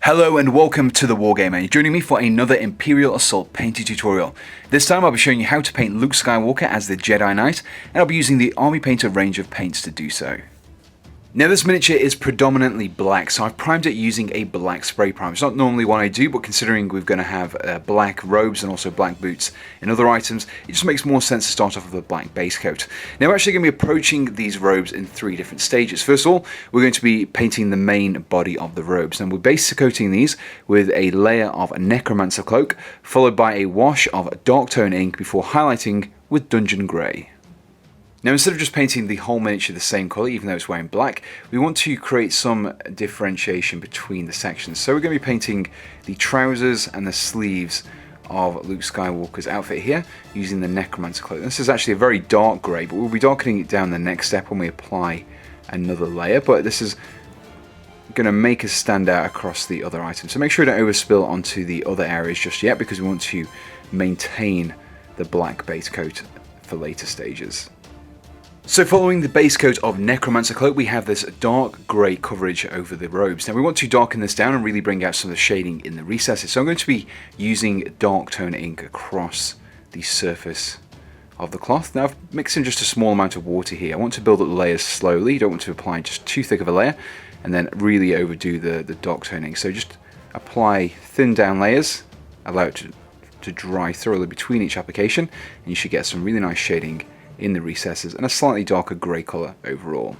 Hello and welcome to the Wargamer. You're joining me for another Imperial Assault painting tutorial. This time I'll be showing you how to paint Luke Skywalker as the Jedi Knight, and I'll be using the Army Painter range of paints to do so. Now this miniature is predominantly black, so I've primed it using a black spray prime. It's not normally what I do, but considering we're going to have black robes and also black boots and other items, it just makes more sense to start off with a black base coat. Now we're actually going to be approaching these robes in 3 different stages. First of all, we're going to be painting the main body of the robes, and we're base coating these with a layer of a Necromancer Cloak, followed by a wash of dark tone ink before highlighting with Dungeon Grey. Now instead of just painting the whole miniature the same colour, even though it's wearing black, we want to create some differentiation between the sections. So we're going to be painting the trousers and the sleeves of Luke Skywalker's outfit here, using the Necromancer Cloak. This is actually a very dark grey, but we'll be darkening it down the next step when we apply another layer, but this is going to make us stand out across the other items. So make sure you don't overspill onto the other areas just yet, because we want to maintain the black base coat for later stages. So following the base coat of Necromancer Cloak, we have this dark grey coverage over the robes. Now we want to darken this down and really bring out some of the shading in the recesses. So I'm going to be using dark tone ink across the surface of the cloth. Now I've mixed in just a small amount of water here. I want to build up the layers slowly. You don't want to apply just too thick of a layer and then really overdo the dark tone ink. So just apply thin down layers, allow it to dry thoroughly between each application, and you should get some really nice shading in the recesses and a slightly darker grey colour overall.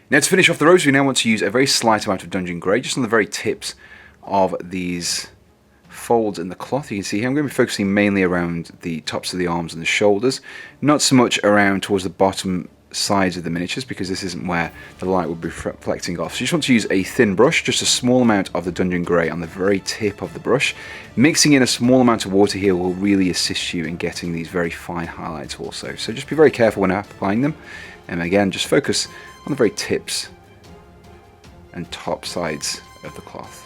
Now to finish off the robes, we now want to use a very slight amount of Dungeon Grey just on the very tips of these folds in the cloth. You can see here I'm going to be focusing mainly around the tops of the arms and the shoulders, not so much around towards the bottom sides of the miniatures, because this isn't where the light will be reflecting off. So you just want to use a thin brush, just a small amount of the Dungeon Grey on the very tip of the brush. Mixing in a small amount of water here will really assist you in getting these very fine highlights also. So just be very careful when applying them, and again just focus on the very tips and top sides of the cloth.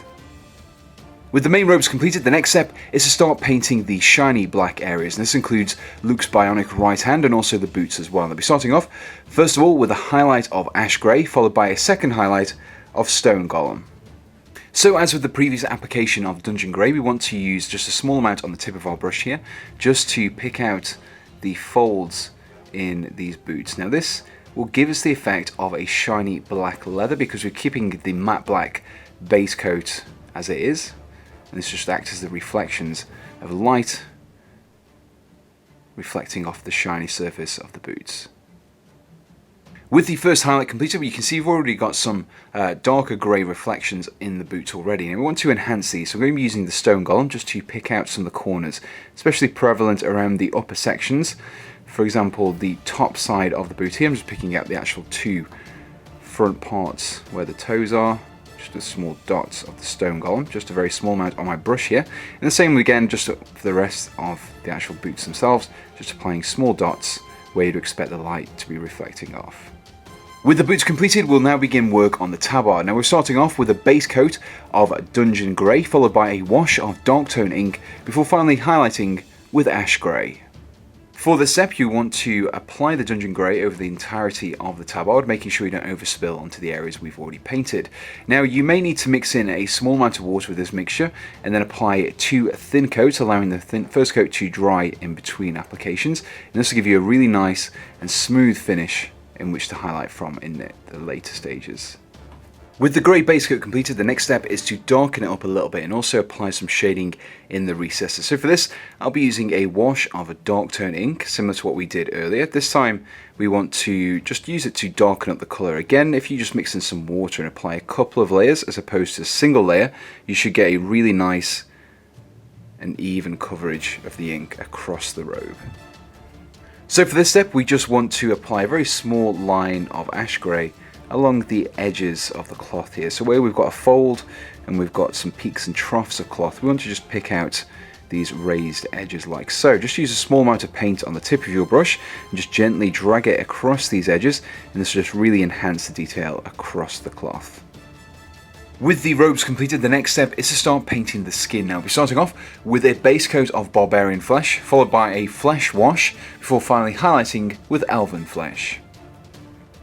With the main robes completed, the next step is to start painting the shiny black areas, and this includes Luke's bionic right hand and also the boots as well. I'll be starting off, first of all, with a highlight of ash grey, followed by a second highlight of stone golem. So as with the previous application of Dungeon Grey, we want to use just a small amount on the tip of our brush here, just to pick out the folds in these boots. Now this will give us the effect of a shiny black leather, because we're keeping the matte black base coat as it is. And this just acts as the reflections of light reflecting off the shiny surface of the boots. With the first highlight completed, you can see we've already got some darker grey reflections in the boots already. And we want to enhance these, so we're going to be using the stone golem just to pick out some of the corners, especially prevalent around the upper sections. For example, the top side of the boot here, I'm just picking out the actual 2 front parts where the toes are. Just a small dots of the stone golem, just a very small amount on my brush here. And the same again just for the rest of the actual boots themselves, just applying small dots where you'd expect the light to be reflecting off. With the boots completed, we'll now begin work on the tabard. Now we're starting off with a base coat of Dungeon Grey, followed by a wash of dark tone ink, before finally highlighting with ash grey. For this step, you want to apply the Dungeon Grey over the entirety of the tabard, making sure you don't overspill onto the areas we've already painted. Now, you may need to mix in a small amount of water with this mixture, and then apply 2 thin coats, allowing the first coat to dry in between applications. And this will give you a really nice and smooth finish in which to highlight from in the later stages. With the grey base coat completed, the next step is to darken it up a little bit and also apply some shading in the recesses. So for this, I'll be using a wash of a dark tone ink, similar to what we did earlier. This time, we want to just use it to darken up the colour. Again, if you just mix in some water and apply a couple of layers as opposed to a single layer, you should get a really nice and even coverage of the ink across the robe. So for this step, we just want to apply a very small line of ash grey along the edges of the cloth here. So where we've got a fold and we've got some peaks and troughs of cloth, we want to just pick out these raised edges like so. Just use a small amount of paint on the tip of your brush and just gently drag it across these edges, and this will just really enhance the detail across the cloth. With the robes completed, the next step is to start painting the skin. Now we're starting off with a base coat of Barbanan Flash, followed by a flesh wash, before finally highlighting with Elven Flesh.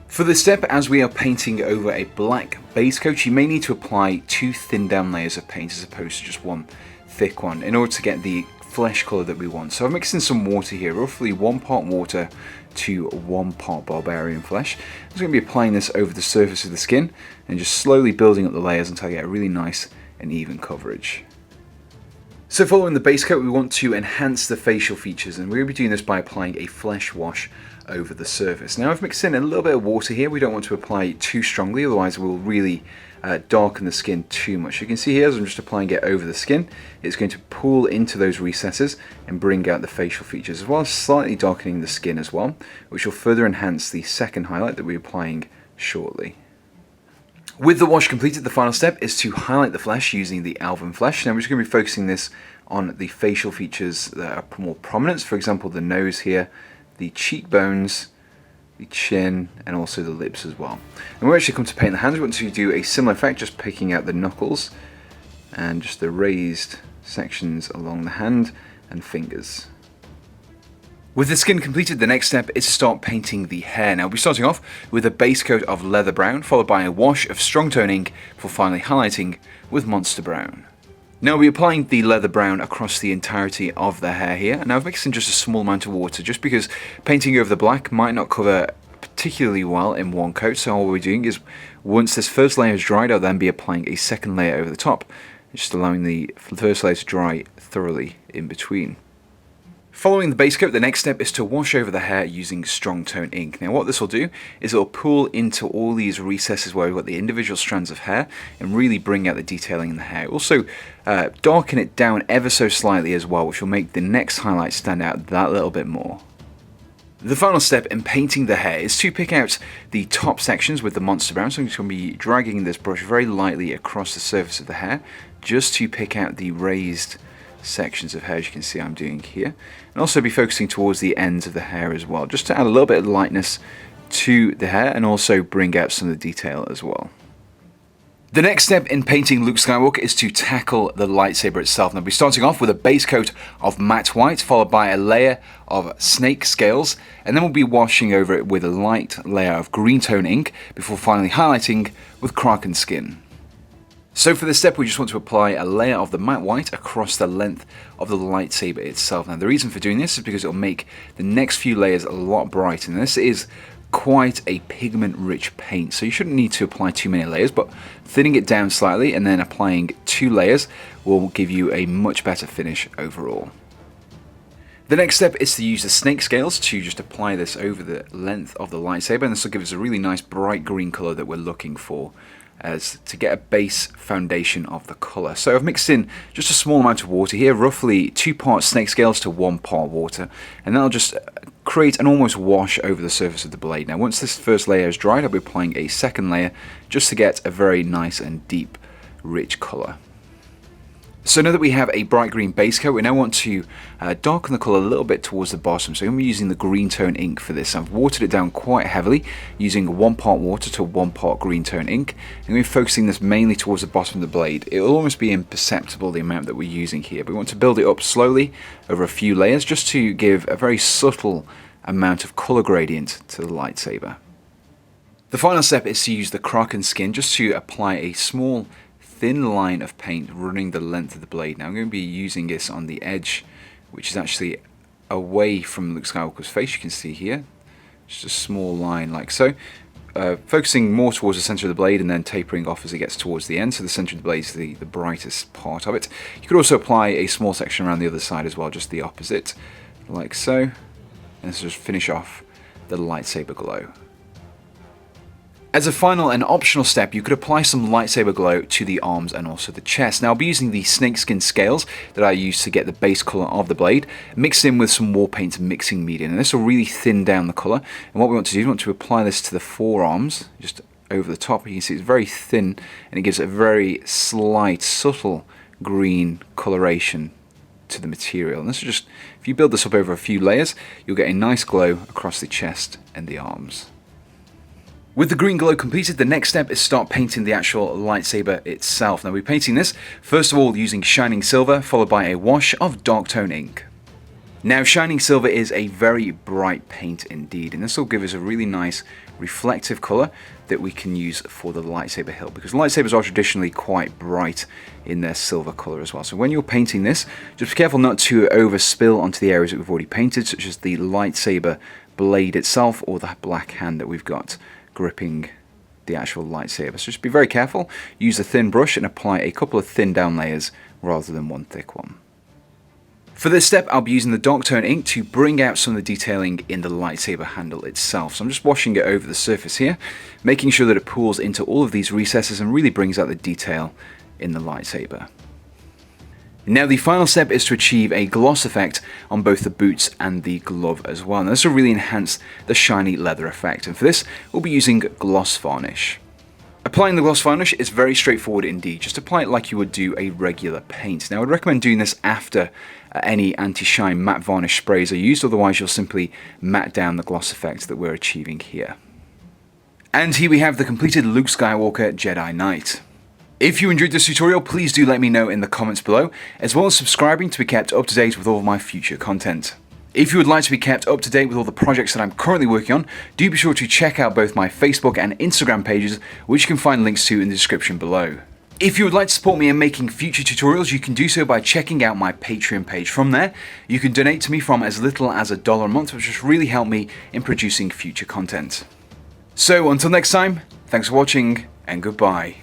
For this step, as we are painting over a black base coat, you may need to apply 2 thin down layers of paint as opposed to just one thick one in order to get the flesh colour that we want. So I'm mixing some water here, roughly 1 part water to 1 part Barbarian Flesh. I'm just going to be applying this over the surface of the skin and just slowly building up the layers until I get a really nice and even coverage. So following the base coat, we want to enhance the facial features, and we're going to be doing this by applying a flesh wash over the surface. Now I've mixed in a little bit of water here. We don't want to apply it too strongly, otherwise we'll really darken the skin too much. You can see here as I'm just applying it over the skin, it's going to pull into those recesses and bring out the facial features, as well as slightly darkening the skin as well, which will further enhance the second highlight that we're applying shortly. With the wash completed, the final step is to highlight the flesh using the Barbanan Flash. Now we're just going to be focusing this on the facial features that are more prominent, for example the nose here, the cheekbones, the chin, and also the lips as well. And when we actually come to paint the hands, we want to do a similar effect, just picking out the knuckles and just the raised sections along the hand and fingers. With the skin completed, the next step is to start painting the hair. Now we'll be starting off with a base coat of leather brown, followed by a wash of strong tone ink, before finally highlighting with monster brown. Now we'll be applying the leather brown across the entirety of the hair here. Now I've mixed in just a small amount of water, just because painting over the black might not cover particularly well in one coat. So all we're doing is, once this first layer is dried, I'll then be applying a second layer over the top, just allowing the first layer to dry thoroughly in between. Following the base coat, the next step is to wash over the hair using strong tone ink. Now what this will do is it will pull into all these recesses where we've got the individual strands of hair and really bring out the detailing in the hair. Also darken it down ever so slightly as well, which will make the next highlight stand out that little bit more. The final step in painting the hair is to pick out the top sections with the monster brown. So I'm just going to be dragging this brush very lightly across the surface of the hair, just to pick out the raised sections of hair, as you can see I'm doing here, and also be focusing towards the ends of the hair as well, just to add a little bit of lightness to the hair and also bring out some of the detail as well. The next step in painting Luke Skywalker is to tackle the lightsaber itself. Now we'll be starting off with a base coat of matte white, followed by a layer of snake scales, and then we'll be washing over it with a light layer of green tone ink before finally highlighting with Kraken skin. So for this step, we just want to apply a layer of the matte white across the length of the lightsaber itself. Now the reason for doing this is because it will make the next few layers a lot brighter. And this is quite a pigment-rich paint, so you shouldn't need to apply too many layers, but thinning it down slightly and then applying 2 layers will give you a much better finish overall. The next step is to use the snake scales to just apply this over the length of the lightsaber, and this will give us a really nice bright green colour that we're looking for, as to get a base foundation of the colour. So I've mixed in just a small amount of water here, roughly 2 parts snake scales to 1 part water, and that'll just create an almost wash over the surface of the blade. Now once this first layer is dried, I'll be applying a second layer just to get a very nice and deep, rich colour. So now that we have a bright green base coat, we now want to darken the colour a little bit towards the bottom. So I'm going to be using the green tone ink for this. I've watered it down quite heavily, using 1 part water to 1 part green tone ink. And we're focusing this mainly towards the bottom of the blade. It will almost be imperceptible the amount that we're using here, but we want to build it up slowly over a few layers just to give a very subtle amount of colour gradient to the lightsaber. The final step is to use the Kraken skin just to apply a small thin line of paint running the length of the blade. Now I'm going to be using this on the edge, which is actually away from Luke Skywalker's face. You can see here, just a small line like so, focusing more towards the center of the blade and then tapering off as it gets towards the end, so the center of the blade is the brightest part of it. You could also apply a small section around the other side as well, just the opposite, like so, and this will just finish off the lightsaber glow. As a final and optional step, you could apply some lightsaber glow to the arms and also the chest. Now I'll be using the snakeskin scales that I used to get the base colour of the blade, mixed in with some war paint mixing medium, and this will really thin down the colour. And what we want to do is we want to apply this to the forearms, just over the top. You can see it's very thin and it gives a very slight, subtle green coloration to the material. And this is just, if you build this up over a few layers, you'll get a nice glow across the chest and the arms. With the green glow completed, the next step is start painting the actual lightsaber itself. Now we're painting this, first of all using shining silver, followed by a wash of dark tone ink. Now, shining silver is a very bright paint indeed, and this will give us a really nice reflective colour that we can use for the lightsaber hilt, because lightsabers are traditionally quite bright in their silver colour as well. So when you're painting this, just be careful not to overspill onto the areas that we've already painted, such as the lightsaber blade itself or the black hand that we've got gripping the actual lightsaber. So just be very careful, use a thin brush and apply a couple of thin down layers rather than one thick one. For this step, I'll be using the dark tone ink to bring out some of the detailing in the lightsaber handle itself. So I'm just washing it over the surface here, making sure that it pools into all of these recesses and really brings out the detail in the lightsaber. Now the final step is to achieve a gloss effect on both the boots and the glove as well. And this will really enhance the shiny leather effect. And for this, we'll be using gloss varnish. Applying the gloss varnish is very straightforward indeed. Just apply it like you would do a regular paint. Now, I would recommend doing this after any anti-shine matte varnish sprays are used, otherwise you'll simply matte down the gloss effect that we're achieving here. And here we have the completed Luke Skywalker Jedi Knight. If you enjoyed this tutorial, please do let me know in the comments below, as well as subscribing to be kept up to date with all of my future content. If you would like to be kept up to date with all the projects that I'm currently working on, do be sure to check out both my Facebook and Instagram pages, which you can find links to in the description below. If you would like to support me in making future tutorials, you can do so by checking out my Patreon page. From there, you can donate to me from as little as $1 a month, which will really help me in producing future content. So until next time, thanks for watching and goodbye.